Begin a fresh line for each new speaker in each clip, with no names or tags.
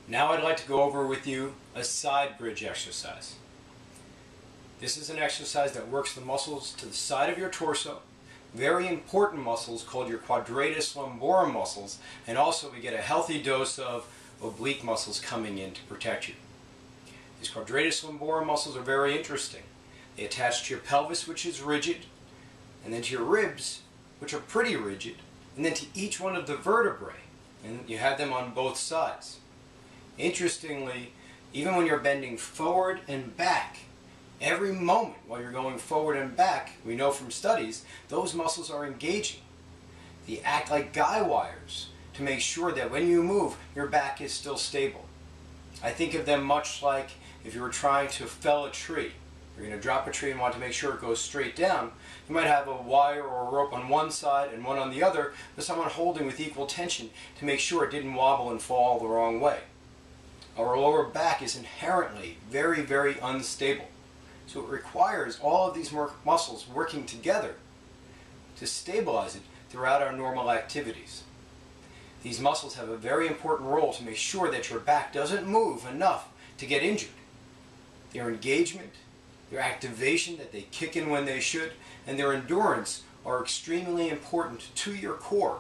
Now I'd like to go over with you a side bridge exercise. This is an exercise that works the muscles to the side of your torso, very important muscles called your quadratus lumborum muscles, and also we get a healthy dose of oblique muscles coming in to protect you. These quadratus lumborum muscles are very interesting. They attach to your pelvis, which is rigid, and then to your ribs, which are pretty rigid, and then to each one of the vertebrae, and you have them on both sides. Interestingly, even when you're bending forward and back, every moment while you're going forward and back, we know from studies, those muscles are engaging. They act like guy wires to make sure that when you move, your back is still stable. I think of them much like if you were trying to fell a tree. You're going to drop a tree and want to make sure it goes straight down. You might have a wire or a rope on one side and one on the other, with someone holding with equal tension to make sure it didn't wobble and fall the wrong way. Our lower back is inherently very, very unstable. So it requires all of these muscles working together to stabilize it throughout our normal activities. These muscles have a very important role to make sure that your back doesn't move enough to get injured. Their engagement, their activation, that they kick in when they should, and their endurance are extremely important to your core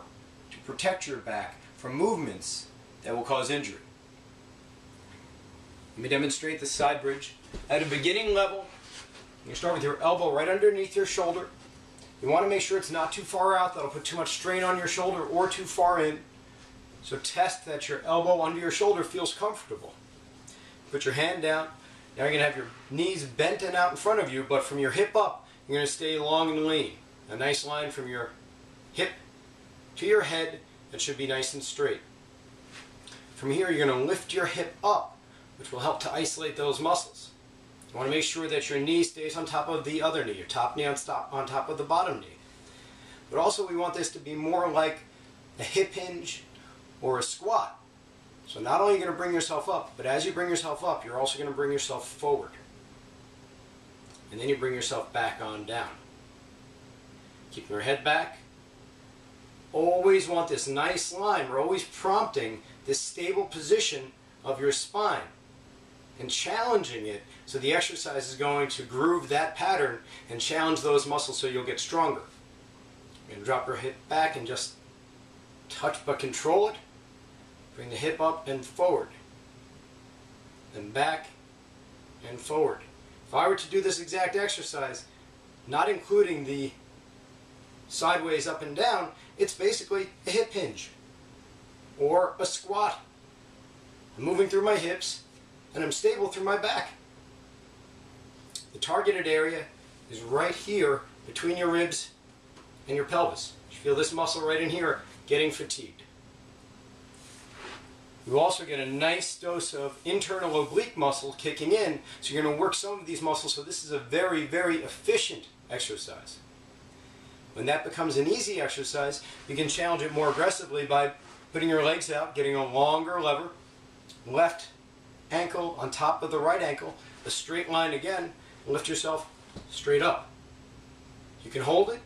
to protect your back from movements that will cause injury. Let me demonstrate the side bridge. At a beginning level, you start with your elbow right underneath your shoulder. You want to make sure it's not too far out. That'll put too much strain on your shoulder, or too far in. So test that your elbow under your shoulder feels comfortable. Put your hand down. Now you're going to have your knees bent and out in front of you, but from your hip up, you're going to stay long and lean. A nice line from your hip to your head that should be nice and straight. From here, you're going to lift your hip up, which will help to isolate those muscles. You want to make sure that your knee stays on top of the other knee, your top knee on top of the bottom knee. But also we want this to be more like a hip hinge or a squat. So not only are you going to bring yourself up, but as you bring yourself up, you're also going to bring yourself forward. And then you bring yourself back on down. Keep your head back. Always want this nice line. We're always prompting this stable position of your spine and challenging it, so the exercise is going to groove that pattern and challenge those muscles so you'll get stronger. You're going to drop your hip back and just touch but control it. Bring the hip up and forward. Then back and forward. If I were to do this exact exercise, not including the sideways up and down, it's basically a hip hinge or a squat. I'm moving through my hips and I'm stable through my back. The targeted area is right here between your ribs and your pelvis. You feel this muscle right in here getting fatigued. You also get a nice dose of internal oblique muscle kicking in, so you're going to work some of these muscles, so this is a very, very efficient exercise. When that becomes an easy exercise, you can challenge it more aggressively by putting your legs out, getting a longer lever, left ankle on top of the right ankle, a straight line again, and lift yourself straight up. You can hold it.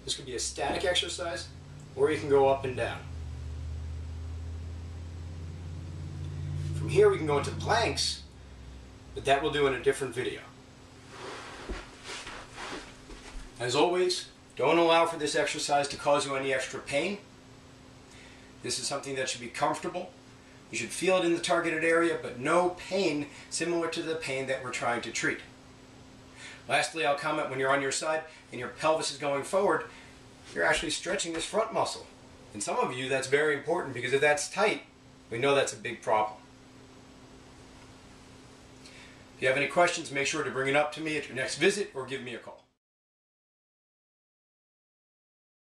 This could be a static exercise, or you can go up and down. From here we can go into planks, but that we'll do in a different video. As always, don't allow for this exercise to cause you any extra pain. This is something that should be comfortable. You should feel it in the targeted area, but no pain similar to the pain that we're trying to treat. Lastly, I'll comment, when you're on your side and your pelvis is going forward, you're actually stretching this front muscle. In some of you, that's very important, because if that's tight, we know that's a big problem. If you have any questions, make sure to bring it up to me at your next visit or give me a call.